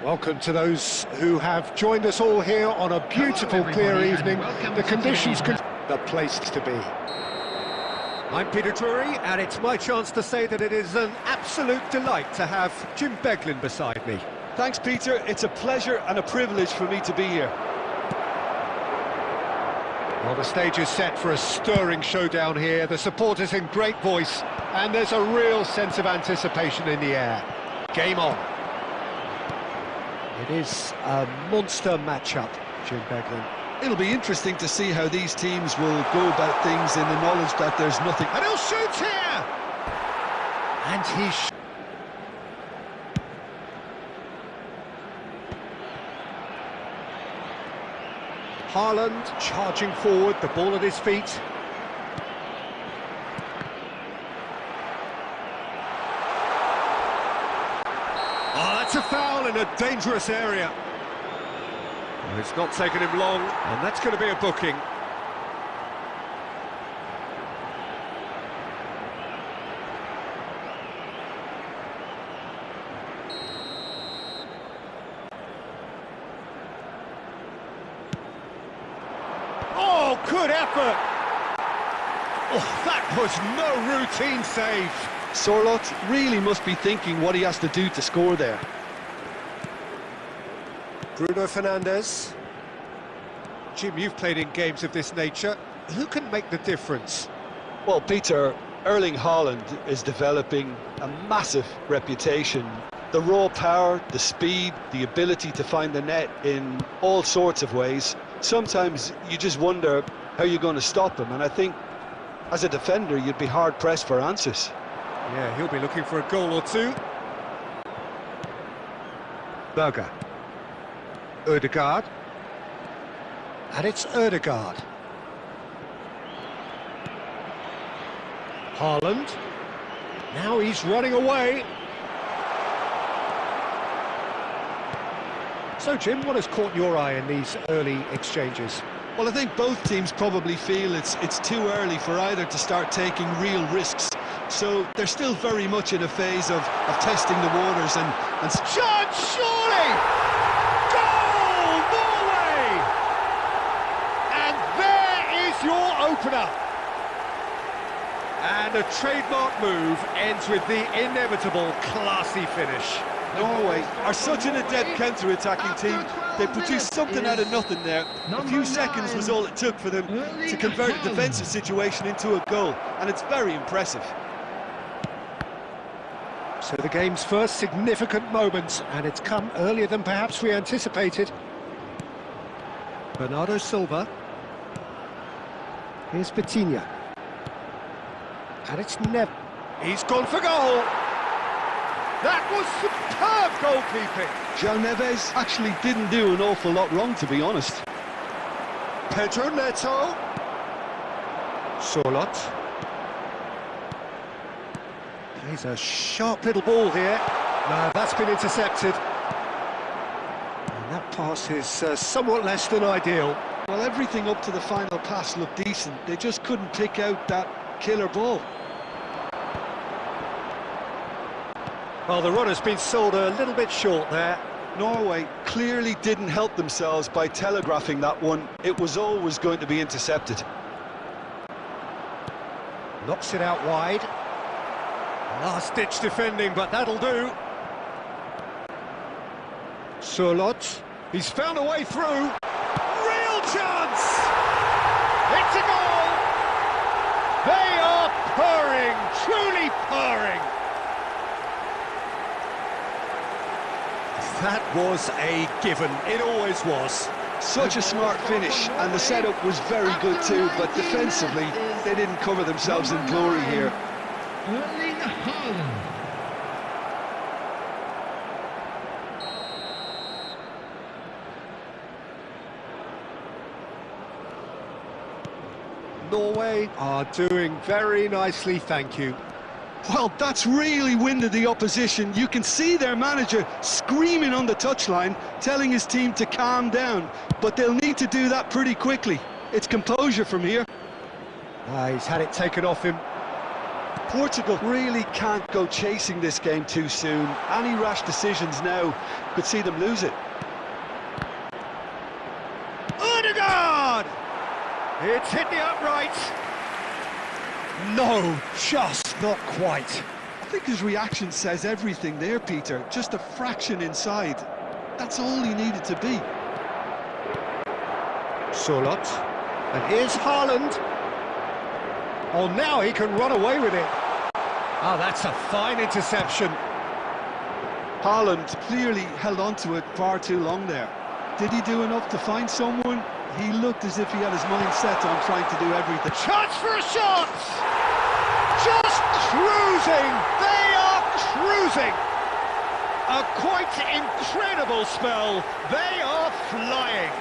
Welcome to those who have joined us all here on a beautiful, clear evening. The conditions the place to be. I'm Peter Drury, and it's my chance to say that it is an absolute delight to have Jim Beglin beside me. Thanks, Peter. It's a pleasure and a privilege for me to be here. Well, the stage is set for a stirring showdown here. The supporters in great voice, and there's a real sense of anticipation in the air. Game on. It is a monster matchup, Jim Beglin. It'll be interesting to see how these teams will go about things in the knowledge that there's nothing. And he'll shoot here! And he... Haaland charging forward, the ball at his feet. Oh, that's a foul in a dangerous area. Well, it's not taken him long, and that's going to be a booking. Oh, good effort! Oh, that was no routine save. Sorloth really must be thinking what he has to do to score there. Bruno Fernandes. Jim, you've played in games of this nature. Who can make the difference? Well, Peter, Erling Haaland is developing a massive reputation. The raw power, the speed, the ability to find the net in all sorts of ways. Sometimes you just wonder how you're going to stop him, and I think as a defender you'd be hard-pressed for answers. Yeah, he'll be looking for a goal or two. Berger. Ødegaard. And it's Ødegaard. Haaland. Now he's running away. So, Jim, what has caught your eye in these early exchanges? Well, I think both teams probably feel it's too early for either to start taking real risks. So they're still very much in a phase of testing the waters and shot, surely! Goal, Norway! And there is your opener. And a trademark move ends with the inevitable classy finish. Norway are such an adept counter-attacking team. They produced something out of nothing there. A few seconds was all it took for them to convert a defensive situation into a goal, and it's very impressive. So the game's first significant moment, and it's come earlier than perhaps we anticipated. Bernardo Silva. Here's Vitinha. And it's Nev. He's gone for goal! That was superb goalkeeping! João Neves actually didn't do an awful lot wrong, to be honest. Pedro Neto. Sorloth. Plays a sharp little ball here. No, that's been intercepted. And that pass is somewhat less than ideal. Well, everything up to the final pass looked decent. They just couldn't pick out that killer ball. Well, the run has been sold a little bit short there. Norway clearly didn't help themselves by telegraphing that one. It was always going to be intercepted. Knocks it out wide. Last-ditch defending, but that'll do. Sorloth. He's found a way through. Real chance! It's a goal! They are purring, truly purring. That was a given. It always was. Such a smart finish, and the setup was very good too, but defensively, they didn't cover themselves in glory here. Erling Haaland. Norway are doing very nicely, thank you. Well, that's really winded the opposition. You can see their manager screaming on the touchline, telling his team to calm down, but they'll need to do that pretty quickly. It's composure from here. He's had it taken off him. Portugal really can't go chasing this game too soon. Any rash decisions now could see them lose it. Odegaard! It's hit the upright. No, just not quite. I think his reaction says everything there, Peter. Just a fraction inside. That's all he needed to be. Solot. And here's Haaland. Oh, now he can run away with it. Oh, that's a fine interception. Haaland clearly held on to it far too long there. Did he do enough to find someone? He looked as if he had his mind set on trying to do everything. Chance for a shot! Just cruising! They are cruising! A quite incredible spell. They are flying.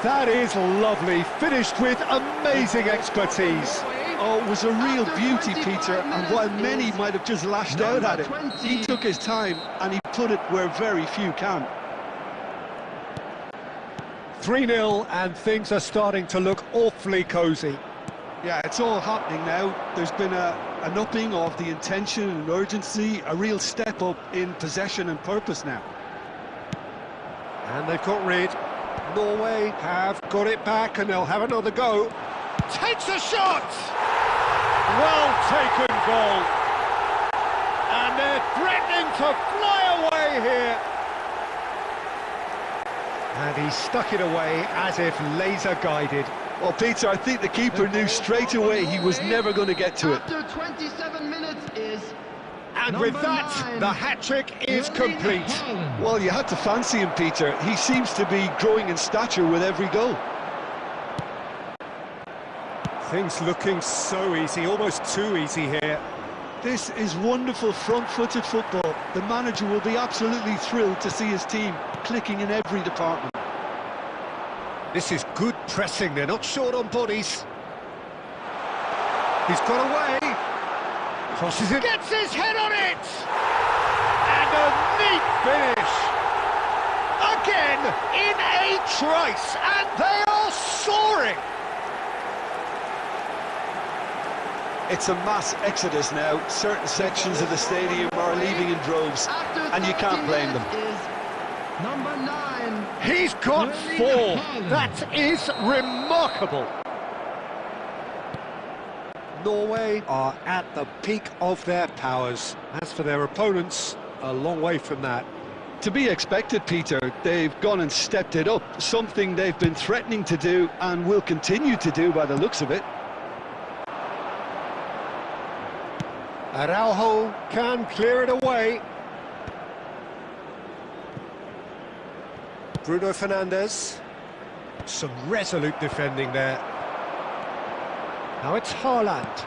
That is lovely, finished with amazing expertise. Oh, it was a real beauty, Peter, and while many might have just lashed out at it, he took his time and he put it where very few can. 3-0 and things are starting to look awfully cosy. Yeah, it's all happening now. There's been an upping of the intention and urgency, a real step up in possession and purpose now. And they've got rid. Norway have got it back and they'll have another go. Takes a shot! Well taken goal. And they're threatening to fly away here. And he stuck it away as if laser guided. Well, Peter, I think the keeper knew straight away he was never going to get to it. After 27 minutes is... And with that, the hat-trick is complete. Well, you had to fancy him, Peter. He seems to be growing in stature with every goal. Things looking so easy, almost too easy here. This is wonderful front-footed football. The manager will be absolutely thrilled to see his team clicking in every department. This is good pressing, they're not short on bodies. He's got away. Crosses it. Gets his head on it! And a neat finish. Again, in a trice, and they are soaring. It's a mass exodus now. Certain sections of the stadium are leaving in droves, and you can't blame them. Number 9. He's got 4. That is remarkable. Norway are at the peak of their powers. As for their opponents, a long way from that. To be expected, Peter. They've gone and stepped it up, something they've been threatening to do and will continue to do by the looks of it. Araujo can clear it away. Bruno Fernandes. Some resolute defending there. Now it's Haaland.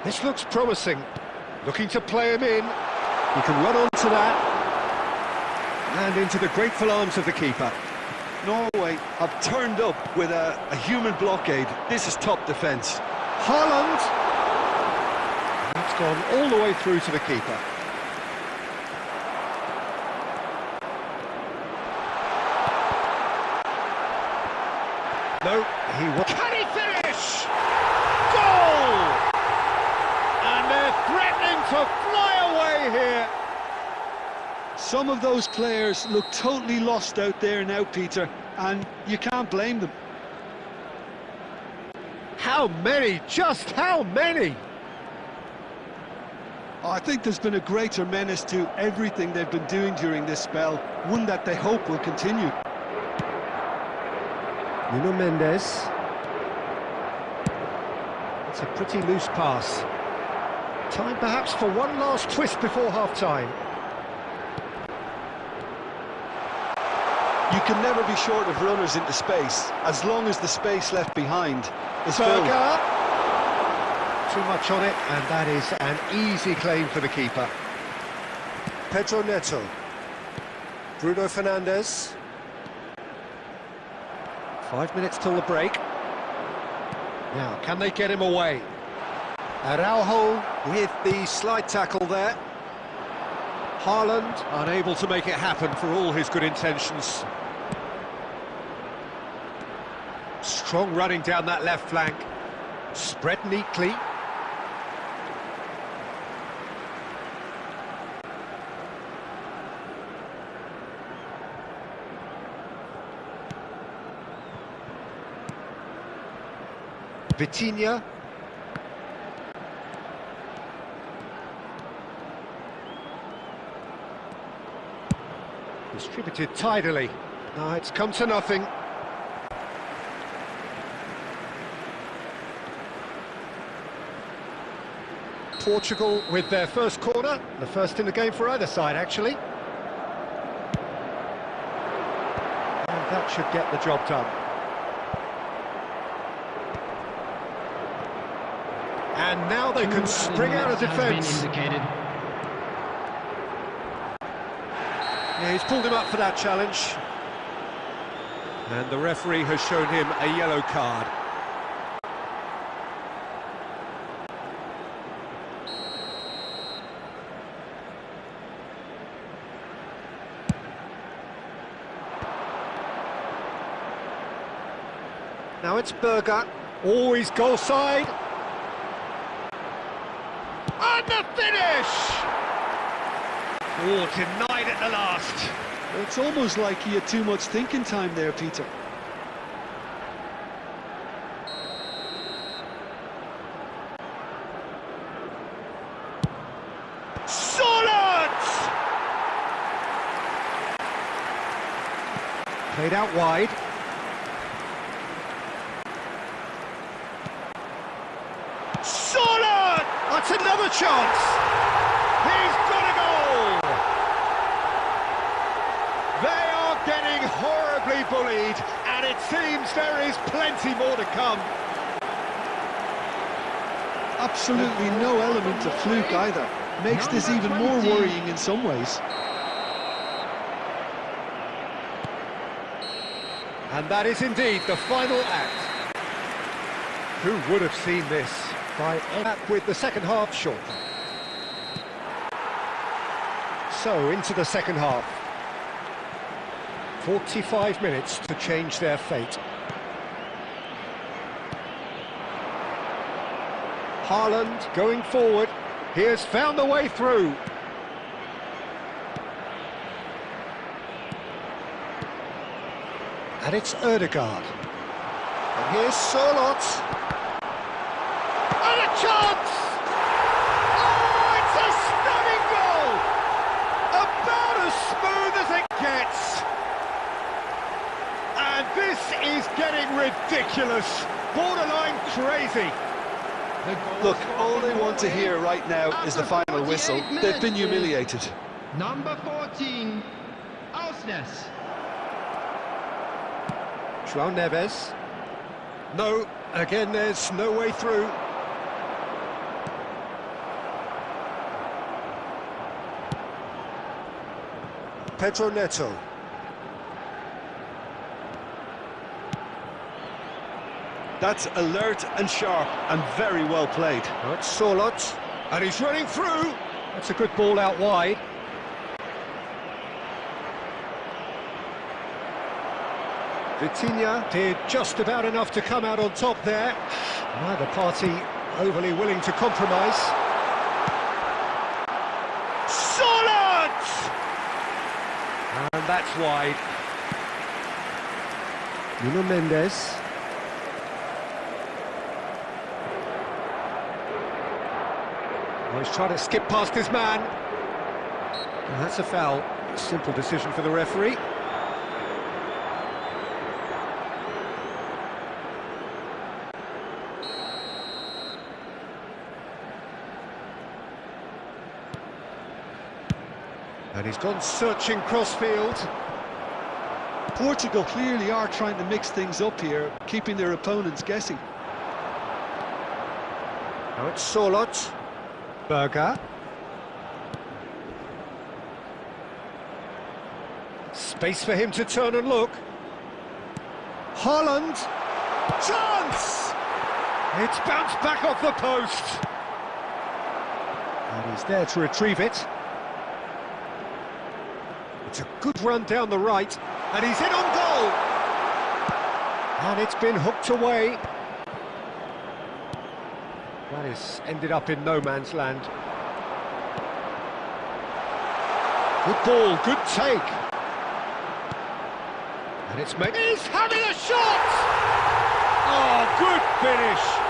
This looks promising. Looking to play him in. He can run onto that. And into the grateful arms of the keeper. Norway have turned up with a human blockade. This is top defence. Haaland. That's gone all the way through to the keeper. No, he won't. Can he finish? Goal! And they're threatening to fly away here. Some of those players look totally lost out there now, Peter, and you can't blame them. How many? Just how many? I think there's been a greater menace to everything they've been doing during this spell, one that they hope will continue. Nuno Mendes. It's a pretty loose pass. Time perhaps for one last twist before half-time. You can never be short of runners into space, as long as the space left behind is filled. Too much on it, and that is an easy claim for the keeper. Pedro Neto. Bruno Fernandes. 5 minutes till the break. Now, can they get him away? Araujo with the slide tackle there. Haaland unable to make it happen for all his good intentions. Strong running down that left flank. Spread neatly. Vitinha. Distributed tidily. No, it's come to nothing. Portugal with their first corner, the first in the game for either side, actually. And that should get the job done. And now they can spring out of defence. Yeah, he's pulled him up for that challenge. And the referee has shown him a yellow card. Now it's Berger. Always goal side. And the finish! Oh, denied at the last. It's almost like he had too much thinking time there, Peter. Solid! Played out wide. Solid! That's another chance. He's got a goal. They are getting horribly bullied, and it seems there is plenty more to come. Absolutely no element of fluke either. Makes this even more worrying in some ways. And that is indeed the final act. Who would have seen this? Back with the second half short. So, into the second half. 45 minutes to change their fate. Haaland going forward. He has found the way through. And it's Ødegaard. And here's Sørloth. And a chance! Oh, it's a stunning goal! About as smooth as it gets. And this is getting ridiculous. Borderline crazy. Look, all they want to hear right now is the final whistle. They've been humiliated. Number 14, Ausnes. João Neves. No, again there's no way through. Pedro Neto. That's alert and sharp and very well played. That's Sørloth. And he's running through. That's a good ball out wide. Vitinha did just about enough to come out on top there. Neither party overly willing to compromise. Solid! And that's wide. Nuno Mendes. Oh, he's trying to skip past his man. And that's a foul. Simple decision for the referee. And he's gone searching crossfield. Portugal clearly are trying to mix things up here, keeping their opponents guessing. Now it's Sørloth. Berger. Space for him to turn and look. Haaland. Chance! It's bounced back off the post. And he's there to retrieve it. It's a good run down the right, and he's in on goal! And it's been hooked away. That is ended up in no man's land. Good ball, good take. And it's made... He's having a shot! Oh, good finish!